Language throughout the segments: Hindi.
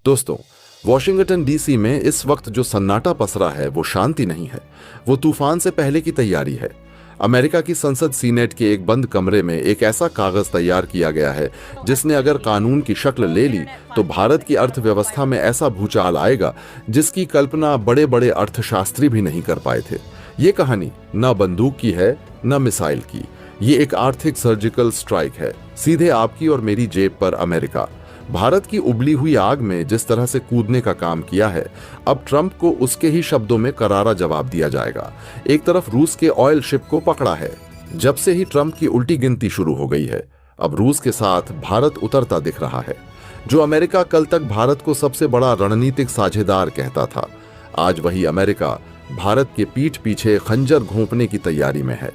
दोस्तों, वॉशिंगटन डीसी में इस वक्त जो सन्नाटा पसरा है वो शांति नहीं है, वो तूफान से पहले की तैयारी है। अमेरिका की संसद सीनेट के एक बंद कमरे में एक ऐसा कागज तैयार किया गया है जिसने अगर कानून की शक्ल ले ली तो भारत की अर्थव्यवस्था में ऐसा भूचाल आएगा जिसकी कल्पना बड़े बड़े अर्थशास्त्री भी नहीं कर पाए थे। ये कहानी न बंदूक की है न मिसाइल की, ये एक आर्थिक सर्जिकल स्ट्राइक है, सीधे आपकी और मेरी जेब पर अमेरिका। भारत की उबली हुई आग में जिस तरह से कूदने का काम किया है, अब ट्रंप को उसके ही शब्दों में करारा जवाब दिया जाएगा। एक तरफ रूस के ऑयल शिप को पकड़ा है, जब से ही ट्रंप की उल्टी गिनती शुरू हो गई है। अब रूस के साथ भारत उतरता दिख रहा है। जो अमेरिका कल तक भारत को सबसे बड़ा रणनीतिक साझेदार कहता था, आज वही अमेरिका भारत के पीठ पीछे खंजर घोंपने की तैयारी में है।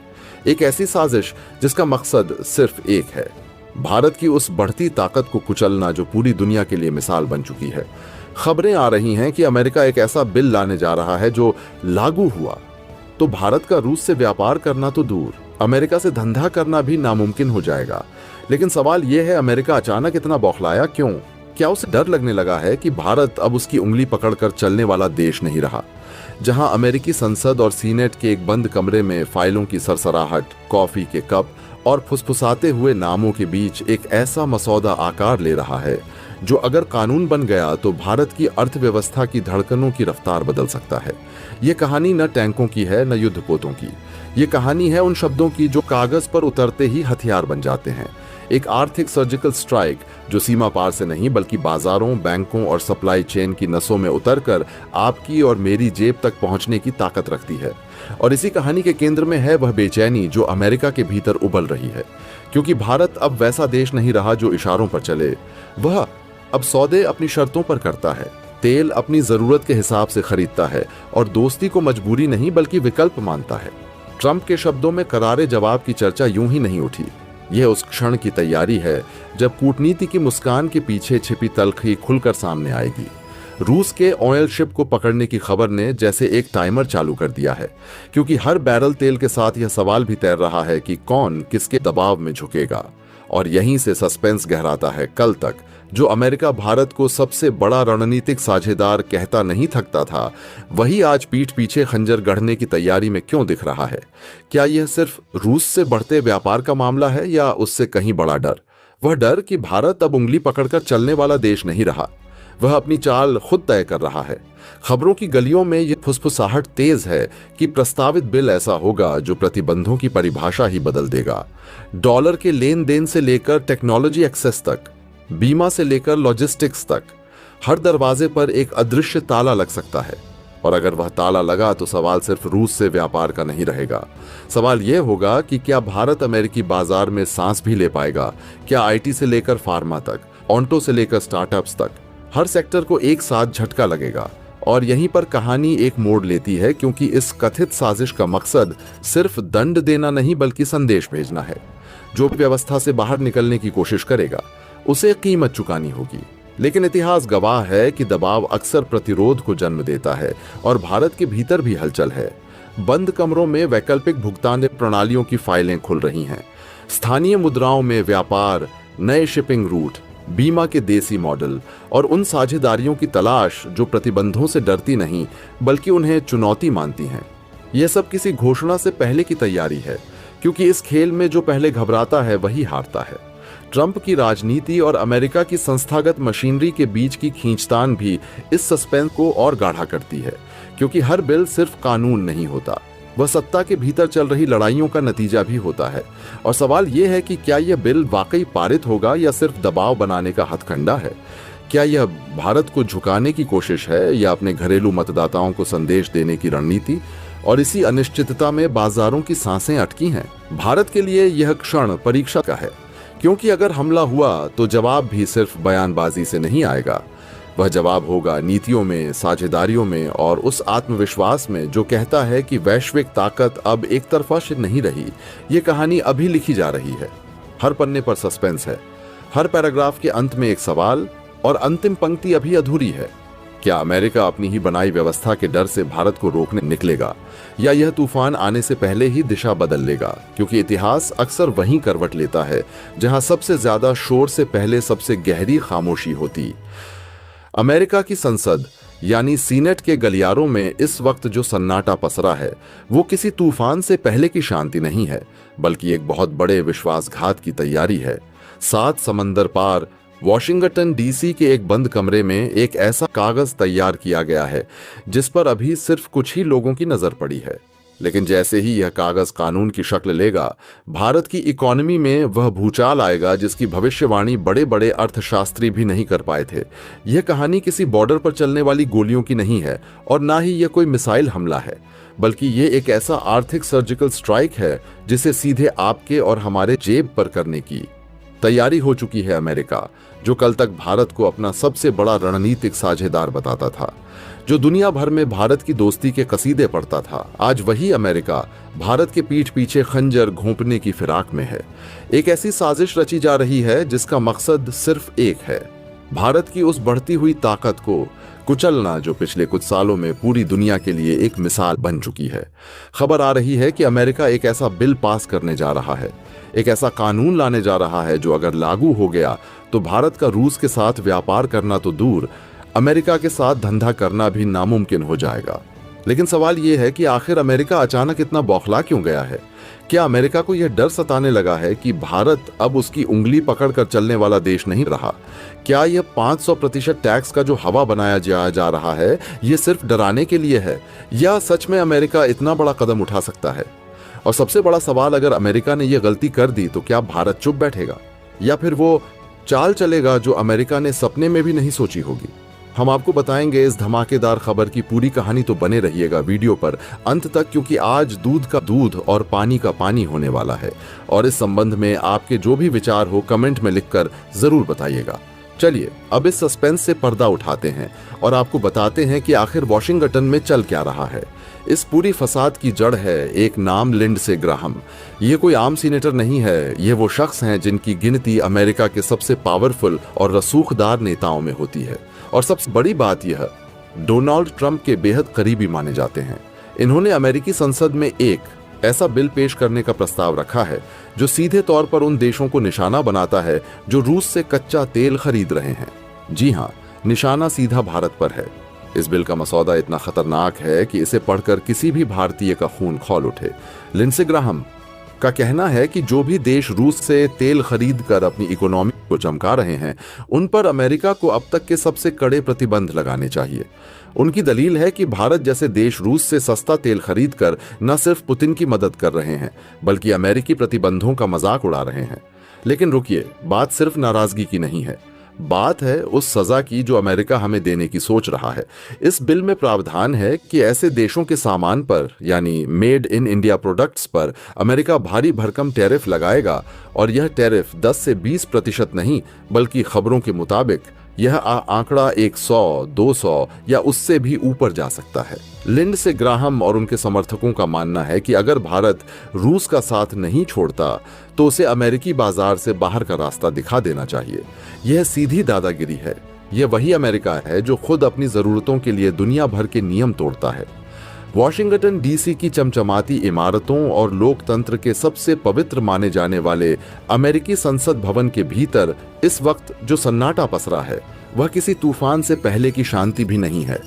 एक ऐसी साजिश जिसका मकसद सिर्फ एक है, भारत की उस बढ़ती ताकत को कुचलना जो पूरी दुनिया के लिए मिसाल बन चुकी है। खबरें आ रही हैं कि अमेरिका एक ऐसा बिल लाने जा रहा है जो लागू हुआ तो भारत का रूस से व्यापार करना तो दूर, अमेरिका से धंधा करना भी नामुमकिन हो जाएगा। लेकिन सवाल यह है, अमेरिका अचानक इतना बौखलाया क्यों? क्या उसे डर लगने लगा है कि भारत अब उसकी उंगली पकड़कर चलने वाला देश नहीं रहा? जहां अमेरिकी संसद और सीनेट के एक बंद कमरे में फाइलों की सरसराहट, कॉफी के कप और फुसफुसाते हुए नामों के बीच एक ऐसा मसौदा आकार ले रहा है जो अगर कानून बन गया तो भारत की अर्थव्यवस्था की धड़कनों की रफ्तार बदल सकता है। ये कहानी न टैंकों की है न युद्धपोतों की, ये कहानी है उन शब्दों की जो कागज पर उतरते ही हथियार बन जाते हैं। एक आर्थिक सर्जिकल स्ट्राइक जो सीमा पार से नहीं बल्कि बाजारों, बैंकों और सप्लाई चेन की नसों में उतरकर आपकी और मेरी जेब तक पहुंचने की ताकत रखती है। और इसी कहानी के केंद्र में है वह बेचैनी जो अमेरिका के भीतर उबल रही है, क्योंकि भारत अब वैसा देश नहीं रहा जो इशारों पर चले। वह अब सौदे अपनी शर्तों पर करता है, तेल अपनी जरूरत के हिसाब से खरीदता है और दोस्ती को मजबूरी नहीं बल्कि विकल्प मानता है। ट्रंप के शब्दों में करारे जवाब की चर्चा यूं ही नहीं उठी। यह उस क्षण की तैयारी है जब कूटनीति की मुस्कान के पीछे छिपी तलखी खुलकर सामने आएगी। रूस के ऑयल शिप को पकड़ने की खबर ने जैसे एक टाइमर चालू कर दिया है, क्योंकि हर बैरल तेल के साथ यह सवाल भी तैर रहा है कि कौन किसके दबाव में झुकेगा। और यहीं से सस्पेंस गहराता है कल तक। जो अमेरिका भारत को सबसे बड़ा रणनीतिक साझेदार कहता नहीं थकता था, वही आज पीठ पीछे खंजर गढ़ने की तैयारी में क्यों दिख रहा है? क्या यह सिर्फ रूस से बढ़ते व्यापार का मामला है या उससे कहीं बड़ा डर? वह डर कि भारत अब उंगली पकड़कर चलने वाला देश नहीं रहा, वह अपनी चाल खुद तय कर रहा है। खबरों की गलियों में यह फुसफुसाहट तेज है कि प्रस्तावित बिल ऐसा होगा जो प्रतिबंधों की परिभाषा ही बदल देगा। डॉलर के लेन देन से लेकर टेक्नोलॉजी एक्सेस तक, बीमा से लेकर लॉजिस्टिक्स तक, हर दरवाजे पर एक अदृश्य ताला लग सकता है। और अगर वह ताला लगा तो सवाल सिर्फ रूस से व्यापार का नहीं रहेगा। सवाल यह होगा कि क्या भारत अमेरिकी बाजार में सांस भी ले पाएगा? क्या आईटी से लेकर फार्मा तक, ऑन्टो से लेकर स्टार्टअप्स तक, हर सेक्टर को एक साथ झटका लगेगा? और यहीं पर कहानी एक मोड़ लेती है, क्योंकि इस कथित साजिश का मकसद सिर्फ दंड देना नहीं बल्कि संदेश भेजना है। जो व्यवस्था से बाहर निकलने की कोशिश करेगा उसे कीमत चुकानी होगी। लेकिन इतिहास गवाह है कि दबाव अक्सर प्रतिरोध को जन्म देता है और भारत के भीतर भी हलचल है। बंद कमरों में वैकल्पिक भुगतान प्रणालियों की फाइलें खुल रही हैं, स्थानीय मुद्राओं में व्यापार, नए शिपिंग रूट, बीमा के देसी मॉडल और उन साझेदारियों की तलाश जो प्रतिबंधों से डरती नहीं बल्कि उन्हें चुनौती मानती हैं। यह सब किसी घोषणा से पहले की तैयारी है, क्योंकि इस खेल में जो पहले घबराता है वही हारता है। ट्रंप की राजनीति और अमेरिका की संस्थागत मशीनरी के बीच की खींचतान भी इस सस्पेंस को और गाढ़ा करती है, क्योंकि हर बिल सिर्फ कानून नहीं होता, वह सत्ता के भीतर चल रही लड़ाइयों का नतीजा भी होता है। और सवाल यह है कि क्या यह बिल वाकई पारित होगा या सिर्फ दबाव बनाने का हथकंडा है? क्या यह भारत को झुकाने की कोशिश है या अपने घरेलू मतदाताओं को संदेश देने की रणनीति? और इसी अनिश्चितता में बाजारों की सांसें अटकी हैं। भारत के लिए यह क्षण परीक्षा का है, क्योंकि अगर हमला हुआ तो जवाब भी सिर्फ बयानबाजी से नहीं आएगा। वह जवाब होगा नीतियों में, साझेदारियों में और उस आत्मविश्वास में जो कहता है कि वैश्विक ताकत अब एक तरफा से नहीं रही। ये कहानी अभी लिखी जा रही है। हर पन्ने पर सस्पेंस है, हर पैराग्राफ के अंत में एक सवाल और अंतिम पंक्ति अभी अधूरी है। क्या अमेरिका अपनी ही बनाई व्यवस्था के डर से भारत को रोकने निकलेगा या यह तूफान आने से पहले ही दिशा बदल लेगा? क्योंकि इतिहास अक्सर वहीं करवट लेता है जहां सबसे ज्यादा शोर से पहले सबसे गहरी खामोशी होती। अमेरिका की संसद यानी सीनेट के गलियारों में इस वक्त जो सन्नाटा पसरा है वो किसी तूफान से पहले की शांति नहीं है, बल्कि एक बहुत बड़े विश्वासघात की तैयारी है। 7 समंदर पार वॉशिंगटन डीसी के एक बंद कमरे में एक ऐसा कागज तैयार किया गया है जिस पर अभी सिर्फ कुछ ही लोगों की नजर पड़ी है। लेकिन जैसे ही यह कागज कानून की शक्ल लेगा, भारत की इकोनॉमी में वह भूचाल आएगा जिसकी भविष्यवाणी बड़े बड़े अर्थशास्त्री भी नहीं कर पाए थे। यह कहानी किसी बॉर्डर पर चलने वाली गोलियों की नहीं है और ना ही यह कोई मिसाइल हमला है, बल्कि यह एक ऐसा आर्थिक सर्जिकल स्ट्राइक है जिसे सीधे आपके और हमारे जेब पर करने की तैयारी हो चुकी है। अमेरिका, जो कल तक भारत को अपना सबसे बड़ा रणनीतिक साझेदार बताता था, जो दुनिया भर में भारत की दोस्ती के कसीदे पढ़ता था, आज वही अमेरिका भारत के पीठ पीछे खंजर घोंपने की फिराक में है। एक ऐसी साजिश रची जा रही है जिसका मकसद सिर्फ एक है, भारत की उस बढ़ती हुई ताकत को कुचलना जो पिछले कुछ सालों में पूरी दुनिया के लिए एक मिसाल बन चुकी है। खबर आ रही है कि अमेरिका एक ऐसा बिल पास करने जा रहा है, एक ऐसा कानून लाने जा रहा है जो अगर लागू हो गया तो भारत का रूस के साथ व्यापार करना तो दूर, अमेरिका के साथ धंधा करना भी नामुमकिन हो जाएगा। लेकिन सवाल यह है कि आखिर अमेरिका अचानक इतना बौखला क्यों गया है? क्या अमेरिका को यह डर सताने लगा है कि भारत अब उसकी उंगली पकड़कर चलने वाला देश नहीं रहा? क्या यह 500% टैक्स का जो हवा बनाया जा रहा है, यह सिर्फ डराने के लिए है, या सच में अमेरिका इतना बड़ा कदम उठा सकता है? और सबसे बड़ा सवाल, अगर अमेरिका ने यह गलती कर दी तो क्या भारत चुप बैठेगा, या फिर वो चाल चलेगा जो अमेरिका ने सपने में भी नहीं सोची होगी? हम आपको बताएंगे इस धमाकेदार खबर की पूरी कहानी, तो बने रहिएगा वीडियो पर अंत तक, क्योंकि आज दूध का दूध और पानी का पानी होने वाला है। और इस संबंध में आपके जो भी विचार हो कमेंट में लिखकर जरूर बताइएगा। चलिए अब इस सस्पेंस से पर्दा उठाते हैं और आपको बताते हैं कि आखिर वॉशिंगटन में चल क्या रहा है। इस पूरी फसाद की जड़ है एक नाम, लिंडसे ग्राहम। ये कोई आम सीनेटर नहीं है, ये वो शख्स हैं जिनकी गिनती अमेरिका के सबसे पावरफुल और रसूखदार नेताओं में होती है। और सबसे बड़ी बात यह, डोनाल्ड ट्रंप के बेहद करीबी माने जाते हैं। इन्होंने अमेरिकी संसद में एक ऐसा बिल पेश करने का प्रस्ताव रखा है जो सीधे तौर पर उन देशों को निशाना बनाता है जो रूस से कच्चा तेल खरीद रहे हैं। जी हाँ, निशाना सीधा भारत पर है। इस बिल का मसौदा इतना खतरनाक है कि इसे पढ़कर किसी भी भारतीय का खून खौल उठे। लिंडसे ग्राहम का कहना है कि जो भी देश रूस से तेल खरीद कर अपनी इकोनॉमी को चमका रहे हैं, उन पर अमेरिका को अब तक के सबसे कड़े प्रतिबंध लगाने चाहिए। उनकी दलील है कि भारत जैसे देश रूस से सस्ता तेल खरीद कर न सिर्फ पुतिन की मदद कर रहे हैं, बल्कि अमेरिकी प्रतिबंधों का मजाक उड़ा रहे हैं। लेकिन रुकिए, बात सिर्फ नाराजगी की नहीं है, बात है उस सजा की जो अमेरिका हमें देने की सोच रहा है। इस बिल में प्रावधान है कि ऐसे देशों के सामान पर, यानी मेड इन इंडिया प्रोडक्ट्स पर, अमेरिका भारी भरकम टैरिफ लगाएगा। और यह टैरिफ 10 से 20% नहीं, बल्कि खबरों के मुताबिक यह आंकड़ा 100, 200 या उससे भी ऊपर जा सकता है। लिंडसे ग्राहम और उनके समर्थकों का मानना है कि अगर भारत रूस का साथ नहीं छोड़ता तो उसे अमेरिकी बाजार से बाहर का रास्ता दिखा देना चाहिए। यह सीधी दादागिरी है। यह वही अमेरिका है जो खुद अपनी जरूरतों के लिए दुनिया भर के नियम तोड़ता है। वॉशिंगटन डीसी की चमचमाती इमारतों और लोकतंत्र के सबसे पवित्र माने जाने वाले अमेरिकी संसद भवन के भीतर इस वक्त जो सन्नाटा पसरा है, वह किसी तूफान से पहले की शांति भी नहीं है,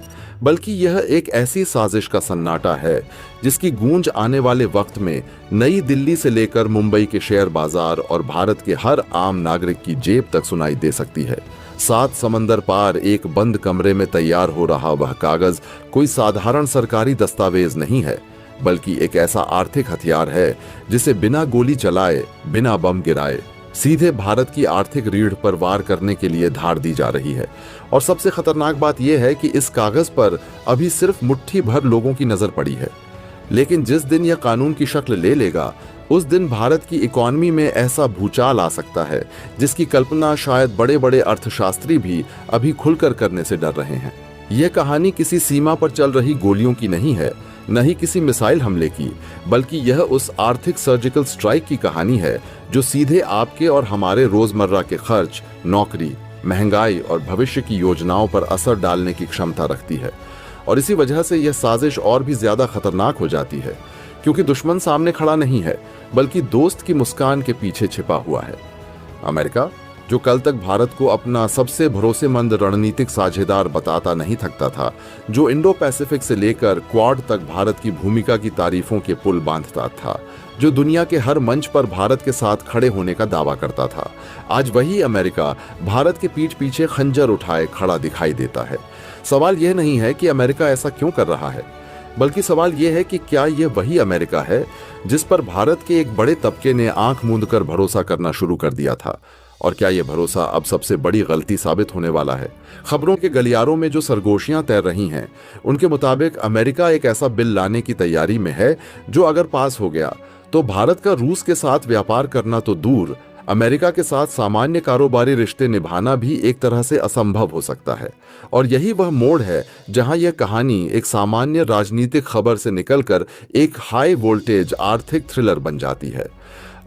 बल्कि यह एक ऐसी साजिश का सन्नाटा है जिसकी गूंज आने वाले वक्त में नई दिल्ली से लेकर मुंबई के शेयर बाजार और भारत के हर आम नागरिक की जेब तक सुनाई दे सकती है। 7 समंदर पार एक बंद कमरे में तैयार हो रहा वह कागज कोई साधारण सरकारी दस्तावेज नहीं है, बल्कि एक ऐसा आर्थिक हथियार है जिसे बिना गोली चलाए, बिना बम गिराए सीधे भारत की आर्थिक रीढ़ पर वार करने के लिए धार दी जा रही है। और सबसे खतरनाक बात यह है कि इस कागज पर अभी सिर्फ मुट्ठी भर लोगों की नजर पड़ी है, लेकिन जिस दिन यह कानून की शक्ल ले लेगा, उस दिन भारत की इकोनॉमी में ऐसा भूचाल आ सकता है जिसकी कल्पना शायद बड़े बड़े अर्थशास्त्री भी अभी खुलकर करने से डर रहे हैं। यह कहानी किसी सीमा पर चल रही गोलियों की नहीं है, न ही किसी मिसाइल हमले की, बल्कि यह उस आर्थिक सर्जिकल स्ट्राइक की कहानी है जो सीधे आपके और हमारे रोजमर्रा के खर्च, नौकरी, महंगाई और भविष्य की योजनाओं पर असर डालने की क्षमता रखती है। और इसी वजह से यह साजिश और भी ज्यादा खतरनाक हो जाती है, क्योंकि दुश्मन सामने खड़ा नहीं है, बल्कि दोस्त की मुस्कान के पीछे छिपा हुआ है। अमेरिका, जो कल तक भारत को अपना सबसे भरोसेमंद रणनीतिक साझेदार बताता नहीं थकता था, जो इंडो पैसिफिक से लेकर क्वाड तक भारत की भूमिका की तारीफों के पुल बांधता था, जो दुनिया के हर मंच पर भारत के साथ खड़े होने का दावा करता था, आज वही अमेरिका भारत के पीठ पीछे खंजर उठाए खड़ा दिखाई देता है। सवाल यह नहीं है कि अमेरिका ऐसा क्यों कर रहा है, बल्कि सवाल यह है कि क्या यह वही अमेरिका है जिस पर भारत के एक बड़े तबके ने आंख मूंद कर भरोसा करना शुरू कर दिया था, और क्या यह भरोसा अब सबसे बड़ी गलती साबित होने वाला है। खबरों के गलियारों में जो सरगोशियां तैर रही हैं, उनके मुताबिक अमेरिका एक ऐसा बिल लाने की तैयारी में है जो अगर पास हो गया तो भारत का रूस के साथ व्यापार करना तो दूर, अमेरिका के साथ सामान्य कारोबारी रिश्ते निभाना भी एक तरह से असंभव हो सकता है। और यही वह मोड़ है जहां यह कहानी एक सामान्य राजनीतिक खबर से निकलकर एक हाई वोल्टेज आर्थिक थ्रिलर बन जाती है।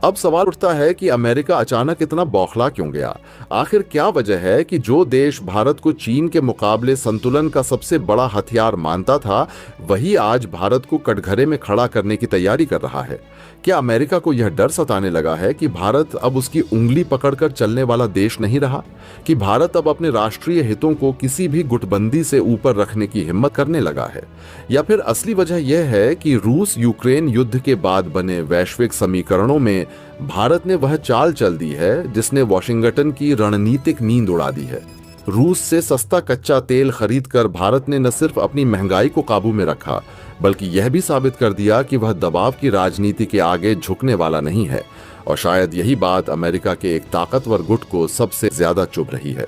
अब सवाल उठता है कि अमेरिका अचानक इतना बौखला क्यों गया। आखिर क्या वजह है कि जो देश भारत को चीन के मुकाबले संतुलन का सबसे बड़ा हथियार मानता था, वही आज भारत को कटघरे में खड़ा करने की तैयारी कर रहा है। क्या अमेरिका को यह डर सताने लगा है कि भारत अब उसकी उंगली पकड़कर चलने वाला देश नहीं रहा, कि भारत अब अपने राष्ट्रीय हितों को किसी भी गुटबंदी से ऊपर रखने की हिम्मत करने लगा है? या फिर असली वजह यह है कि रूस यूक्रेन युद्ध के बाद बने वैश्विक समीकरणों में भारत ने वह चाल चल दी है जिसने वॉशिंगटन की रणनीतिक नींद उड़ा दी है। रूस से सस्ता कच्चा तेल खरीदकर भारत ने न सिर्फ अपनी महंगाई को काबू में रखा, बल्कि यह भी साबित कर दिया कि वह दबाव की राजनीति के आगे झुकने वाला नहीं है। और शायद यही बात अमेरिका के एक ताकतवर गुट को सबसे ज्यादा चुभ रही है।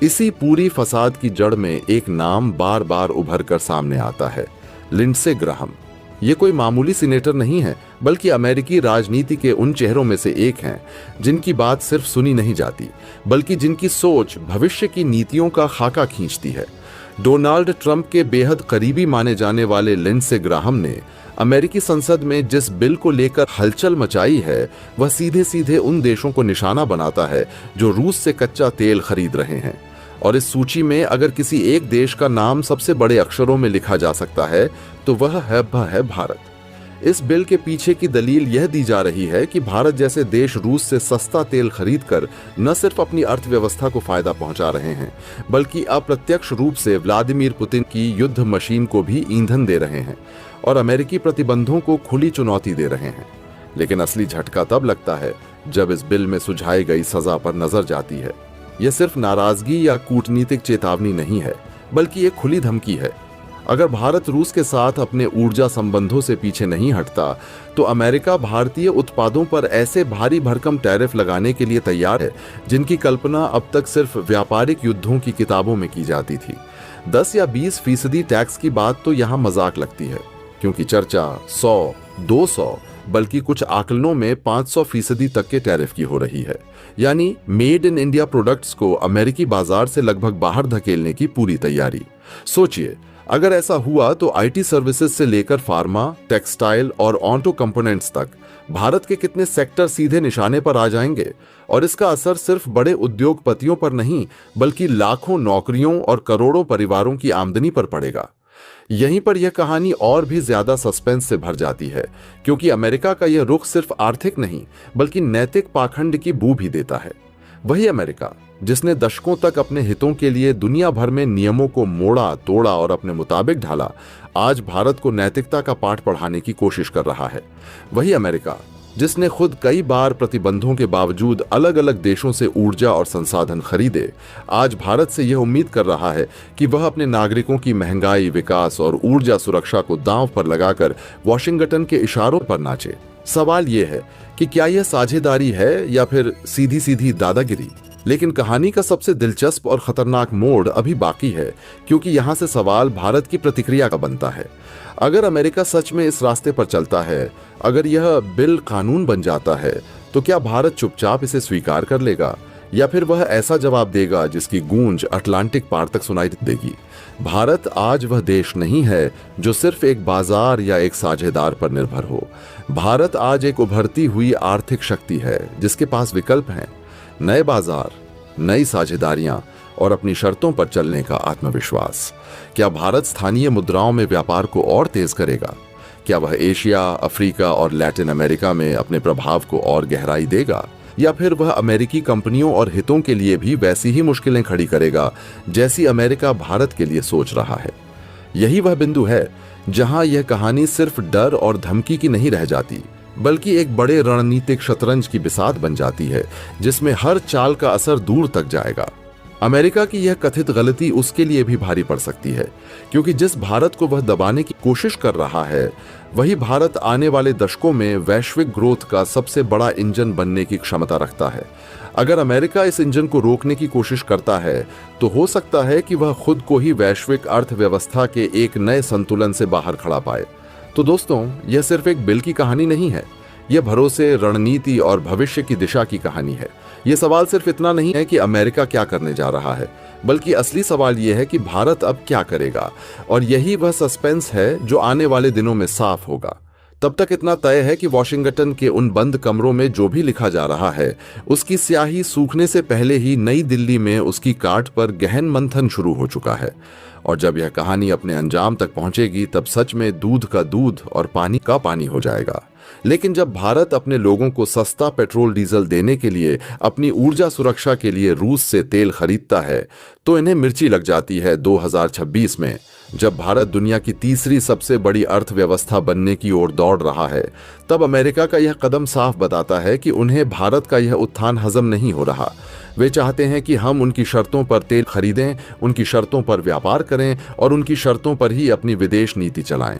इसी पूरी फसाद की जड़ में एक नाम बार बार उभर कर सामने आता है, लिंडसे ग्राहम। ये कोई मामूली सीनेटर नहीं है, बल्कि अमेरिकी राजनीति के उन चेहरों में से एक हैं जिनकी बात सिर्फ सुनी नहीं जाती, बल्कि जिनकी सोच भविष्य की नीतियों का खाका खींचती है। डोनाल्ड ट्रंप के बेहद करीबी माने जाने वाले लिंडसे ग्राहम ने अमेरिकी संसद में जिस बिल को लेकर हलचल मचाई है, वह सीधे सीधे उन देशों को निशाना बनाता है जो रूस से कच्चा तेल खरीद रहे हैं। और इस सूची में अगर किसी एक देश का नाम सबसे बड़े अक्षरों में लिखा जा सकता है तो वह है भारत। इस बिल के पीछे की दलील यह दी जा रही है कि भारत जैसे देश रूस से सस्ता तेल खरीदकर न सिर्फ अपनी अर्थव्यवस्था को फायदा पहुंचा रहे हैं, बल्कि अप्रत्यक्ष रूप से व्लादिमीर पुतिन की युद्ध मशीन को भी ईंधन दे रहे हैं और अमेरिकी प्रतिबंधों को खुली चुनौती दे रहे हैं। लेकिन असली झटका तब लगता है जब इस बिल में सुझाई गई सजा पर नजर जाती है। यह सिर्फ नाराजगी या कूटनीतिक चेतावनी नहीं है, बल्कि एक खुली धमकी है। अगर भारत रूस के साथ अपने ऊर्जा संबंधों से पीछे नहीं हटता, तो अमेरिका भारतीय उत्पादों पर ऐसे भारी भरकम टैरिफ लगाने के लिए तैयार है जिनकी कल्पना अब तक सिर्फ व्यापारिक युद्धों की किताबों में की जाती थी। 10 या 20% टैक्स की बात तो यहाँ मजाक लगती है, क्योंकि चर्चा 100, 200 बल्कि कुछ आकलनों में 500% तक के टैरिफ की हो रही है। यानी मेड इन इंडिया प्रोडक्ट्स को अमेरिकी बाजार से लगभग बाहर धकेलने की पूरी तैयारी। सोचिए, अगर ऐसा हुआ तो आईटी सर्विसेज से लेकर फार्मा, टेक्सटाइल और ऑटो कंपोनेंट्स तक भारत के कितने सेक्टर सीधे निशाने पर आ जाएंगे। और इसका असर सिर्फ बड़े उद्योगपतियों पर नहीं, बल्कि लाखों नौकरियों और करोड़ों परिवारों की आमदनी पर पड़ेगा। यहीं पर यह कहानी और भी ज्यादा सस्पेंस से भर जाती है, क्योंकि अमेरिका का यह रुख सिर्फ आर्थिक नहीं, बल्कि नैतिक पाखंड की बू भी देता है। वही अमेरिका जिसने दशकों तक अपने हितों के लिए दुनिया भर में नियमों को मोड़ा तोड़ा और अपने मुताबिक ढाला, आज भारत को नैतिकता का पाठ पढ़ाने की कोशिश कर रहा है। वही अमेरिका जिसने खुद कई बार प्रतिबंधों के बावजूद अलग अलग देशों से ऊर्जा और संसाधन खरीदे, आज भारत से यह उम्मीद कर रहा है कि वह अपने नागरिकों की महंगाई, विकास और ऊर्जा सुरक्षा को दांव पर लगाकर वॉशिंगटन के इशारों पर नाचे। सवाल यह है कि क्या यह साझेदारी है या फिर सीधी सीधी दादागिरी। लेकिन कहानी का सबसे दिलचस्प और खतरनाक मोड़ अभी बाकी है, क्योंकि यहां से सवाल भारत की प्रतिक्रिया का बनता है। अगर अमेरिका सच में इस रास्ते पर चलता है, अगर यह बिल कानून बन जाता है, तो क्या भारत चुपचाप इसे स्वीकार कर लेगा, या फिर वह ऐसा जवाब देगा जिसकी गूंज अटलांटिक पार तक सुनाई देगी। भारत आज वह देश नहीं है जो सिर्फ एक बाजार या एक साझेदार पर निर्भर हो। भारत आज एक उभरती हुई आर्थिक शक्ति है जिसके पास विकल्प हैं, नए बाजार, नई साझेदारियां और अपनी शर्तों पर चलने का आत्मविश्वास। क्या भारत स्थानीय मुद्राओं में व्यापार को और तेज करेगा? क्या वह एशिया, अफ्रीका और लैटिन अमेरिका में अपने प्रभाव को और गहराई देगा? या फिर वह अमेरिकी कंपनियों और हितों के लिए भी वैसी ही मुश्किलें खड़ी करेगा जैसी अमेरिका भारत के लिए सोच रहा है। यही वह बिंदु है जहां यह कहानी सिर्फ डर और धमकी की नहीं रह जाती, बल्कि एक बड़े रणनीतिक शतरंज की बिसात बन जाती है जिसमें हर चाल का असर दूर तक जाएगा। अमेरिका की यह कथित गलती उसके लिए भी भारी पड़ सकती है, क्योंकि जिस भारत को वह दबाने की कोशिश कर रहा है वही भारत आने वाले दशकों में वैश्विक ग्रोथ का सबसे बड़ा इंजन बनने की क्षमता रखता है। अगर अमेरिका इस इंजन को रोकने की कोशिश करता है तो हो सकता है कि वह खुद को ही वैश्विक अर्थव्यवस्था के एक नए संतुलन से बाहर खड़ा पाए। तो दोस्तों, यह सिर्फ एक बिल की कहानी नहीं है, यह भरोसे, रणनीति और भविष्य की दिशा की कहानी है। यह सवाल सिर्फ इतना नहीं है कि अमेरिका क्या करने जा रहा है, बल्कि असली सवाल यह है कि भारत अब क्या करेगा। और यही वह सस्पेंस है जो आने वाले दिनों में साफ होगा। तब तक इतना तय है कि वॉशिंगटन के उन बंद कमरों में जो भी लिखा जा रहा है उसकी स्याही सूखने से पहले ही नई दिल्ली में उसकी काट पर गहन मंथन शुरू हो चुका है। और जब यह कहानी अपने अंजाम तक पहुंचेगी तब सच में दूध का दूध और पानी का पानी हो जाएगा। लेकिन जब भारत अपने लोगों को सस्ता पेट्रोल डीजल देने के लिए अपनी ऊर्जा सुरक्षा के लिए रूस से तेल खरीदता है तो इन्हें मिर्ची लग जाती है 2026 में, जब भारत दुनिया की तीसरी सबसे बड़ी अर्थव्यवस्था बनने की ओर दौड़ रहा है। तब अमेरिका का यह कदम साफ बताता है कि उन्हें भारत का यह उत्थान हजम नहीं हो रहा। वे चाहते हैं कि हम उनकी शर्तों पर तेल खरीदें, उनकी शर्तों पर व्यापार करें और उनकी शर्तों पर ही अपनी विदेश नीति चलाएं।